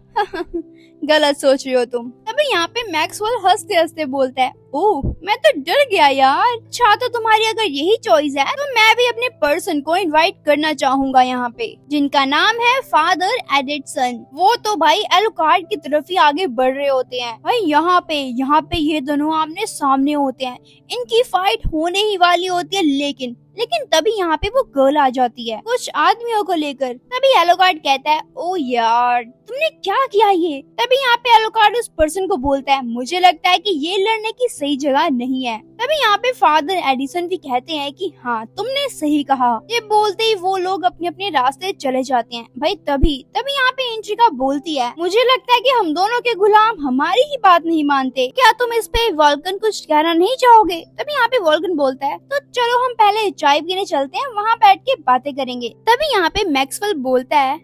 गलत सोच रही हो तुम। तभी यहाँ पे मैक्सवेल हंसते हंसते बोलता है ओह मैं तो डर गया यार, अच्छा तो तुम्हारी अगर यही चॉइस है तो मैं भी अपने पर्सन को इनवाइट करना चाहूंगा यहाँ पे, जिनका नाम है फादर एडिसन। वो तो भाई एलुकार्ड की तरफ ही आगे बढ़ रहे होते हैं। भाई यहाँ पे ये दोनों आमने सामने होते हैं, इनकी फाइट होने ही वाली होती है, लेकिन तभी यहाँ पे वो गर्ल आ जाती है कुछ आदमियों को लेकर। तभी एलुकार्ड कहता है ओ यार तुमने क्या किया ये। तभी यहाँ पे एलुकार्ड उस पर्सन को बोलता है मुझे लगता है कि ये लड़ने की सही जगह नहीं है। तभी यहाँ पे फादर एडिसन भी कहते हैं कि हाँ तुमने सही कहा। ये बोलते ही वो लोग अपने अपने रास्ते चले जाते हैं। भाई तभी यहाँ पे इंट्रिगा बोलती है मुझे लगता है कि हम दोनों के गुलाम हमारी ही बात नहीं मानते, क्या तुम इस पे वॉल्कन कुछ कहना नहीं चाहोगे। तभी यहाँ पे वॉल्कन बोलता है तो चलो हम पहले चाय पीने चलते हैं, वहाँ बैठ के बातें करेंगे। तभी यहाँ पे मैक्सवेल बोलता है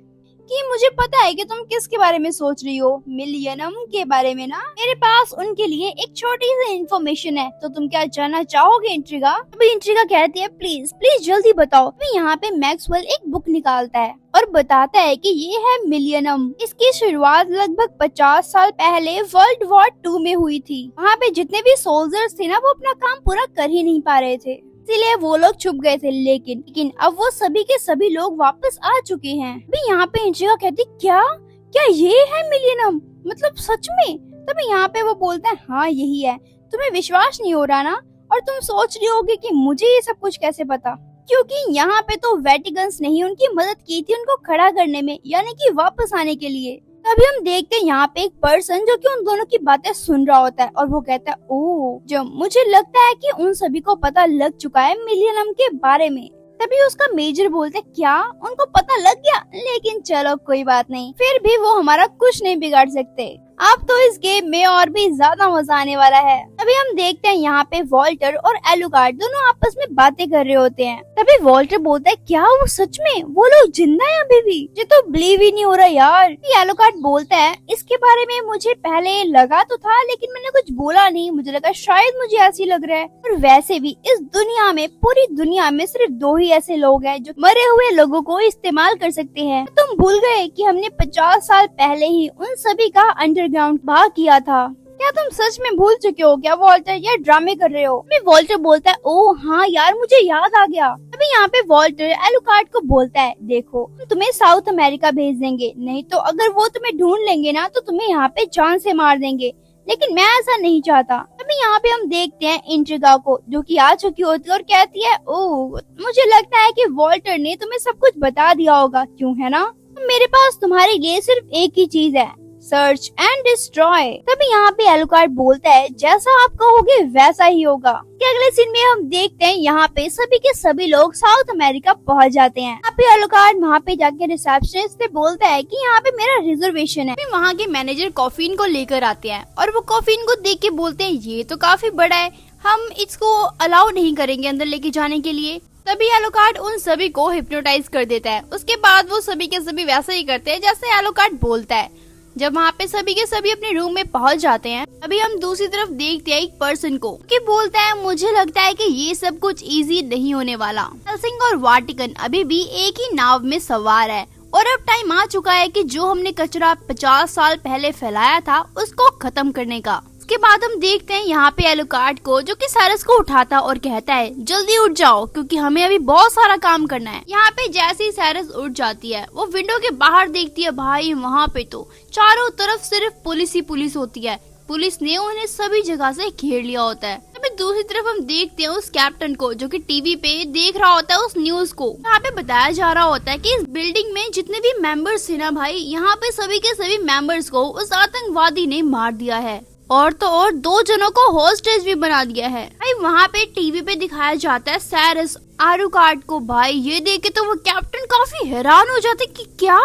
कि मुझे पता है कि तुम किसके बारे में सोच रही हो, मिलियनम के बारे में ना। मेरे पास उनके लिए एक छोटी सी इन्फॉर्मेशन है, तो तुम क्या जानना चाहोगे इंट्रिगा। अभी इंट्रिगा कहती है प्लीज जल्दी बताओ। अभी यहाँ पे मैक्सवेल एक बुक निकालता है और बताता है कि ये है मिलियनम। इसकी शुरुआत लगभग 50 साल पहले वर्ल्ड वॉर 2 में हुई थी। वहाँ पे जितने भी सोल्जर्स थे ना वो अपना काम पूरा कर ही नहीं पा रहे थे, इसीलिए वो लोग छुप गए थे, लेकिन अब वो सभी के सभी लोग वापस आ चुके हैं। अभी यहाँ पे इंट्रिगा कहती क्या ये है मिलियनम, मतलब सच में। तभी यहाँ पे वो बोलता है हाँ यही है, तुम्हें विश्वास नहीं हो रहा ना, और तुम सोच रही होगी कि मुझे ये सब कुछ कैसे पता, क्योंकि यहाँ पे तो वेटिकन्स ने ही उनकी मदद की थी उनको खड़ा करने में, यानी कि वापस आने के लिए। तभी हम देखते हैं यहाँ पे एक पर्सन जो कि उन दोनों की बातें सुन रहा होता है और वो कहता है ओह जो मुझे लगता है कि उन सभी को पता लग चुका है मिलियनम के बारे में। तभी उसका मेजर बोलते है क्या उनको पता लग गया, लेकिन चलो कोई बात नहीं, फिर भी वो हमारा कुछ नहीं बिगाड़ सकते। अब तो इस गेम में और भी ज्यादा मजा आने वाला है। तभी हम देखते हैं यहाँ पे वॉल्टर और एलुकार्ड दोनों आपस में बातें कर रहे होते हैं। तभी वॉल्टर बोलता है क्या वो सच में वो लोग जिंदा है अभी भी? मुझे तो बिलीव ही नहीं हो रहा यार। एलुकार्ड बोलता है इसके बारे में मुझे पहले लगा तो था लेकिन मैंने कुछ बोला नहीं, मुझे लगा शायद मुझे ऐसी लग रहा है। और वैसे भी इस दुनिया में, पूरी दुनिया में सिर्फ 2 ही ऐसे लोग हैं जो मरे हुए लोगों को इस्तेमाल कर सकते हैं। तुम भूल गए कि हमने 50 साल पहले ही उन सभी का अंडरग्राउंड बहा किया था। क्या तुम सच में भूल चुके हो क्या वॉल्टर, या ड्रामे कर रहे हो? वॉल्टर बोलता है ओह हाँ यार मुझे याद आ गया। अभी यहाँ पे वॉल्टर एलुकार्ड को बोलता है देखो हम तुम्हें साउथ अमेरिका भेज देंगे, नहीं तो अगर वो तुम्हें ढूंढ लेंगे ना तो तुम्हें यहाँ पे जान से मार देंगे, लेकिन मैं ऐसा नहीं चाहता। अभी यहाँ पे हम देखते हैं इंट्रिगा को जो कि आ चुकी होती है और कहती है ओह मुझे लगता है कि वॉल्टर ने तुम्हें सब कुछ बता दिया होगा, क्यों है ना? मेरे पास तुम्हारे लिए सिर्फ एक ही चीज है, सर्च एंड डिस्ट्रॉय। तभी यहाँ पे एलुकार्ड बोलता है जैसा आप कहोगे वैसा ही होगा। कि अगले सीन में हम देखते हैं यहाँ पे सभी के सभी लोग साउथ अमेरिका पहुँच जाते हैं। यहाँ पे एलुकार्ड वहाँ पे जाके रिसेप्शनिस्ट से बोलता है कि यहाँ पे मेरा रिजर्वेशन है। वहाँ के मैनेजर कॉफिन को लेकर आते हैं और वो कॉफिन को देख के बोलते हैं ये तो काफी बड़ा है, हम इसको अलाउ नहीं करेंगे अंदर लेके जाने के लिए। तभी एलुकार्ड उन सभी को हिप्नोटाइज कर देता है। उसके बाद वो सभी के सभी वैसा ही करते हैं जैसे एलुकार्ड बोलता है। जब वहाँ पे सभी के सभी अपने रूम में पहुँच जाते हैं, अभी हम दूसरी तरफ देखते हैं एक पर्सन को कि बोलता है मुझे लगता है कि ये सब कुछ इजी नहीं होने वाला। हेल्सिंग और वाटिकन अभी भी एक ही नाव में सवार है और अब टाइम आ चुका है कि जो हमने कचरा 50 साल पहले फैलाया था उसको खत्म करने का। उसके बाद हम देखते हैं यहाँ पे एलुकार्ड को जो कि साइरस को उठाता और कहता है जल्दी उठ जाओ क्योंकि हमें अभी बहुत सारा काम करना है। यहाँ पे जैसे ही साइरस उठ जाती है वो विंडो के बाहर देखती है, भाई वहाँ पे तो चारों तरफ सिर्फ पुलिस ही पुलिस होती है। पुलिस ने उन्हें सभी जगह से घेर लिया होता है। अभी दूसरी तरफ हम देखते हैं उस कैप्टन को जो कि टीवी पे देख रहा होता है उस न्यूज को। यहाँ पे बताया जा रहा होता है कि इस बिल्डिंग में जितने भी मेंबर्स थे ना भाई, यहाँ पे सभी के सभी मेंबर्स को उस आतंकवादी ने मार दिया है और तो और 2 जनों को हॉस्टेज भी बना दिया है। भाई वहाँ पे टीवी पे दिखाया जाता है साइरस एलुकार्ड को। भाई ये देख के तो वो कैप्टन काफी हैरान हो जाते कि क्या।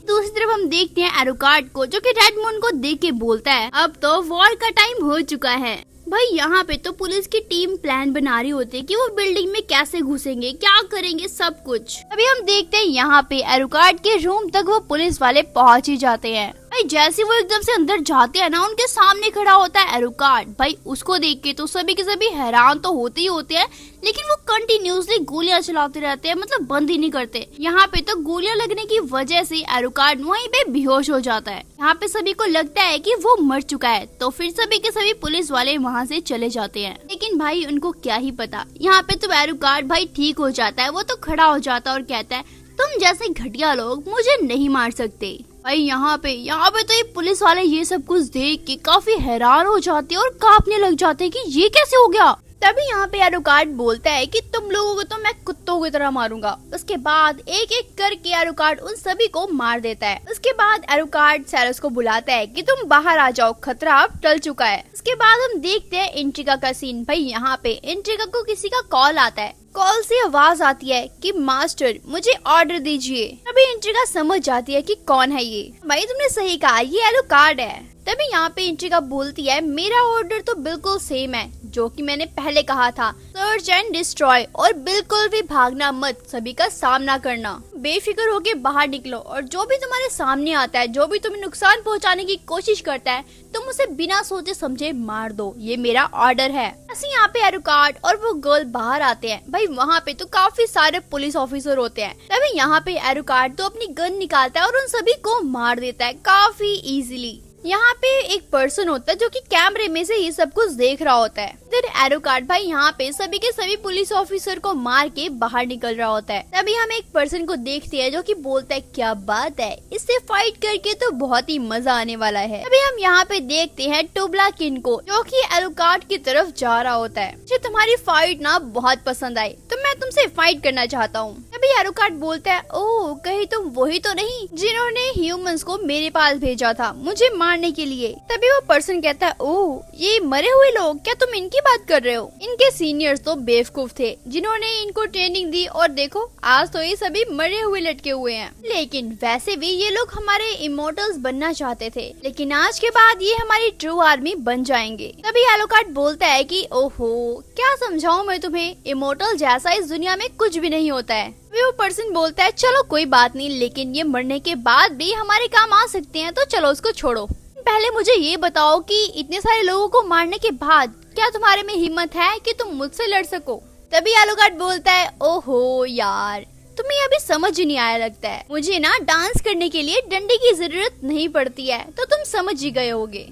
दूसरी तरफ हम देखते हैं एलुकार्ड को जो कि रेडमंड को देख के बोलता है अब तो वॉर का टाइम हो चुका है। भाई यहाँ पे तो पुलिस की टीम प्लान बना रही होती है कि वो बिल्डिंग में कैसे घुसेंगे, क्या करेंगे, सब कुछ। अभी हम देखते हैं यहाँ पे एलुकार्ड के रूम तक वो पुलिस वाले पहुँच ही जाते हैं। भाई जैसे वो एकदम से अंदर जाते हैं ना, उनके सामने खड़ा होता है एलुकार्ड। भाई उसको देख के तो सभी के सभी हैरान तो होते ही होते हैं, लेकिन वो कंटिन्यूसली गोलियां चलाते रहते हैं, मतलब बंद ही नहीं करते। यहाँ पे तो गोलियां लगने की वजह से एलुकार्ड वहीं पे बेहोश हो जाता है। यहाँ पे सभी को लगता है कि वो मर चुका है, तो फिर सभी के सभी पुलिस वाले वहाँ से चले जाते हैं। लेकिन भाई उनको क्या ही पता, यहाँ पे तो एलुकार्ड भाई ठीक हो जाता है। वो तो खड़ा हो जाता है और कहता है तुम जैसे घटिया लोग मुझे नहीं मार सकते। भाई यहाँ पे तो ये पुलिस वाले ये सब कुछ देख के काफी हैरान हो जाते हैं और कांपने लग जाते हैं कि ये कैसे हो गया। तभी यहाँ पे एलुकार्ड बोलता है कि तुम लोगों को तो मैं कुत्तों की तरह मारूंगा। उसके बाद एक एक करके एलुकार्ड उन सभी को मार देता है। उसके बाद एलुकार्ड साइरस को बुलाता है कि तुम बाहर आ जाओ, खतरा अब टल चुका है। उसके बाद हम देखते हैं इंट्रिगा का सीन। भाई यहाँ पे इंट्रिगा को किसी का कॉल आता है। कॉल से आवाज आती है कि मास्टर मुझे ऑर्डर दीजिए। तभी इंट्रिगा समझ जाती है कि कौन है ये। भाई तुमने सही कहा, ये एलुकार्ड है। तभी यहाँ पे इंट्रिगा बोलती है मेरा ऑर्डर तो बिल्कुल सेम है जो कि मैंने पहले कहा था, सर्च एंड डिस्ट्रॉय, और बिल्कुल भी भागना मत, सभी का सामना करना, बेफिक्र होके बाहर निकलो और जो भी तुम्हारे सामने आता है, जो भी तुम्हें नुकसान पहुंचाने की कोशिश करता है, तुम उसे बिना सोचे समझे मार दो, ये मेरा ऑर्डर है। ऐसे यहाँ पे एलुकार्ड और वो गर्ल बाहर आते हैं। भाई वहाँ पे तो काफी सारे पुलिस ऑफिसर होते हैं। तभी यहाँ पे एलुकार्ड तो अपनी गन निकालता है और उन सभी को मार देता है काफी इजीली। यहाँ पे एक पर्सन होता है जो कि कैमरे में से ये सब कुछ देख रहा होता है। फिर एलुकार्ड भाई यहाँ पे सभी के सभी पुलिस ऑफिसर को मार के बाहर निकल रहा होता है। तभी हम एक पर्सन को देखते हैं जो कि बोलता है क्या बात है, इससे फाइट करके तो बहुत ही मजा आने वाला है। तभी हम यहाँ पे देखते हैं टुब्लाकिन को जो कि एलुकार्ड की तरफ जा रहा होता है। मुझे तुम्हारी फाइट ना बहुत पसंद आई तो मैं तुमसे फाइट करना चाहता हूँ। तभी तभी एलुकार्ड बोलता है, ओह कहीं तुम वही तो नहीं जिन्होंने ह्यूमंस को मेरे पास भेजा था मुझे मारने के लिए। तभी वो पर्सन कहता है, ओह ये मरे हुए लोग, क्या तुम इनकी बात कर रहे हो? इनके सीनियर्स तो बेवकूफ थे जिन्होंने इनको ट्रेनिंग दी और देखो आज तो ये सभी मरे हुए लटके हुए हैं। लेकिन वैसे भी ये लोग हमारे इमोर्टल्स बनना चाहते थे, लेकिन आज के बाद ये हमारी ट्रू आर्मी बन जाएंगे। तभी एलुकार्ड बोलता है कि ओहो क्या समझाऊं मैं तुम्हें, इमोर्टल जैसा इस दुनिया में कुछ भी नहीं होता है। वो पर्सन बोलता है, चलो कोई बात नहीं, लेकिन ये मरने के बाद भी हमारे काम आ सकते हैं, तो चलो उसको छोड़ो। पहले मुझे ये बताओ कि इतने सारे लोगों को मारने के बाद क्या तुम्हारे में हिम्मत है कि तुम मुझसे लड़ सको? तभी एलुकार्ड बोलता है, ओहो यार तुम्हें अभी समझ ही नहीं आया लगता है, मुझे ना डांस करने के लिए डंडे की जरूरत नहीं पड़ती है, तो तुम समझ ही गए होगे।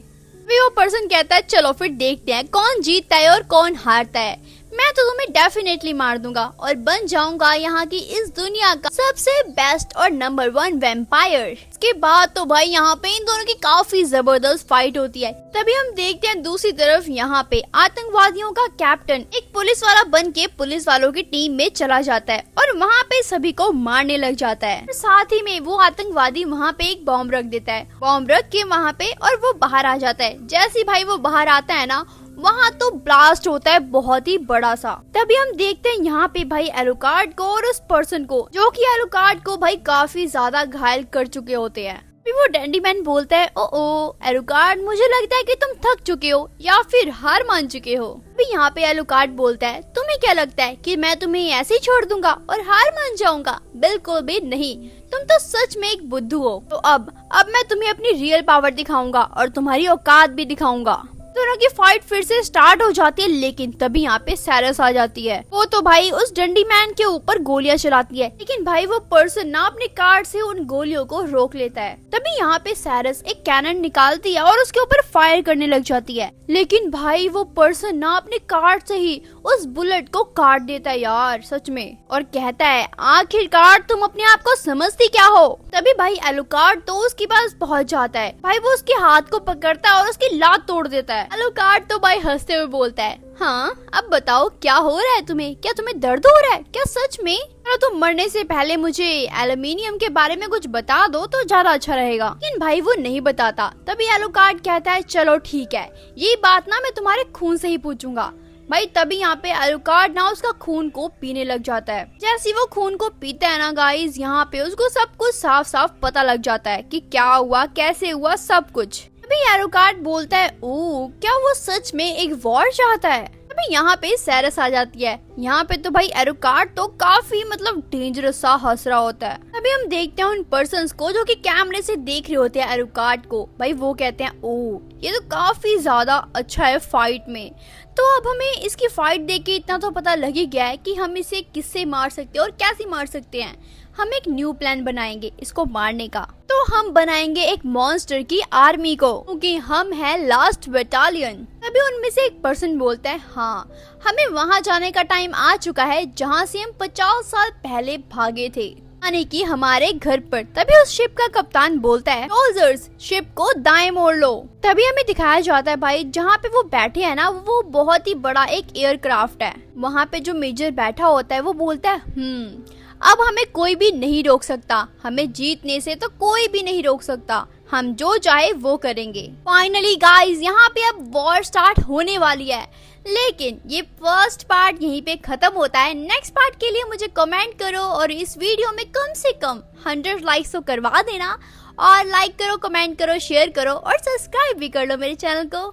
वो पर्सन कहता है, चलो फिर देखते हैं कौन जीतता है और कौन हारता है। मैं तो तुम्हें डेफिनेटली मार दूंगा और बन जाऊंगा यहाँ की इस दुनिया का सबसे बेस्ट और नंबर 1 वैम्पायर। इसके बाद तो भाई यहाँ पे इन दोनों की काफी जबरदस्त फाइट होती है। तभी हम देखते हैं दूसरी तरफ यहाँ पे आतंकवादियों का कैप्टन एक पुलिस वाला बन के पुलिस वालों की टीम में चला जाता है और वहाँ पे सभी को मारने लग जाता है। साथ ही में वो आतंकवादी वहाँ पे एक बॉम्ब रख देता है, बॉम्ब रख के वहाँ पे, और वो बाहर आ जाता है। जैसे भाई वो बाहर आता है ना, वहाँ तो ब्लास्ट होता है बहुत ही बड़ा सा। तभी हम देखते हैं यहाँ पे भाई एलुकार्ड को और उस पर्सन को जो कि एलुकार्ड को भाई काफी ज्यादा घायल कर चुके होते हैं। फिर वो डैंडीमैन बोलता है, ओ एलुकार्ड मुझे लगता है कि तुम थक चुके हो या फिर हार मान चुके हो। फिर यहाँ पे एलुकार्ड बोलता है, तुम्हें क्या लगता है कि मैं तुम्हें ऐसे ही छोड़ दूंगा और हार मान जाऊंगा? बिल्कुल भी नहीं, तुम तो सच में एक बुद्धू हो। तो अब मैं तुम्हें अपनी रियल पावर दिखाऊंगा और तुम्हारी औकात भी दिखाऊंगा। दोनों की फाइट फिर से स्टार्ट हो जाती है, लेकिन तभी यहाँ पे सैरस आ जाती है। वो तो भाई उस डंडी मैन के ऊपर गोलियां चलाती है, लेकिन भाई वो पर्सन ना अपने कार्ड से उन गोलियों को रोक लेता है। तभी यहाँ पे सैरस एक कैनन निकालती है और उसके ऊपर फायर करने लग जाती है, लेकिन भाई वो पर्सन ना अपने कार्ड से ही उस बुलेट को काट देता है यार सच में, और कहता है, आखिरकार तुम अपने आप को समझती क्या हो? तभी भाई एलुकार्ड तो उसके पास पहुँच जाता है। भाई वो उसके हाथ को पकड़ता है और उसकी लात तोड़ देता है। एलुकार्ड तो भाई हंसते हुए बोलता है, हाँ अब बताओ क्या हो रहा है तुम्हें, क्या तुम्हें दर्द हो रहा है क्या सच में? चलो तुम मरने से पहले मुझे एल्यूमिनियम के बारे में कुछ बता दो तो ज्यादा अच्छा रहेगा। लेकिन भाई वो नहीं बताता। तभी एलुकार्ड कहता है, चलो ठीक है, ये बात ना मैं तुम्हारे खून से ही पूछूंगा। भाई तभी यहाँ पे एलुकार्ड ना उसका खून को पीने लग जाता है। जैसे वो खून को पीता है ना गाइस, यहाँ पे उसको सब कुछ साफ साफ पता लग जाता है कि क्या हुआ, कैसे हुआ, सब कुछ। तभी एलुकार्ड बोलता है, ओह क्या वो सच में एक वॉर चाहता है? तभी यहाँ पे सैरस आ जाती है। यहाँ पे तो भाई एलुकार्ड तो काफी मतलब डेंजरस सा हंस रहा होता है। तभी हम देखते हैं उन पर्सन्स को जो कि कैमरे से देख रहे होते हैं एलुकार्ड को। भाई वो कहते हैं, ओह ये तो काफी ज्यादा अच्छा है फाइट में। तो अब हमें इसकी फाइट देख के इतना तो पता लग ही गया है कि हम इसे किससे मार सकते हैं और कैसे मार सकते हैं। हम एक न्यू प्लान बनाएंगे इसको मारने का। तो हम बनाएंगे एक मॉन्स्टर की आर्मी को, क्योंकि हम हैं लास्ट बटालियन। तभी उनमें से एक पर्सन बोलता है, हाँ हमें वहाँ जाने का टाइम आ चुका है जहाँ से हम 50 साल पहले भागे थे, यानी कि हमारे घर पर। तभी उस शिप का कप्तान बोलता है, सोल्जर्स शिप को दाएं मोड़ लो। तभी हमें दिखाया जाता है भाई जहाँ पे वो बैठे हैं ना, वो बहुत ही बड़ा एक एयरक्राफ्ट है। वहाँ पे जो मेजर बैठा होता है वो बोलता है, अब हमें कोई भी नहीं रोक सकता, हमें जीतने से तो कोई भी नहीं रोक सकता, हम जो चाहे वो करेंगे। फाइनली गाइस यहाँ पे अब वॉर स्टार्ट होने वाली है, लेकिन ये फर्स्ट पार्ट यहीं पे खत्म होता है। नेक्स्ट पार्ट के लिए मुझे कमेंट करो और इस वीडियो में कम से कम 100 लाइक्स तो करवा देना, और लाइक करो, कमेंट करो, शेयर करो और सब्सक्राइब भी कर लो मेरे चैनल को।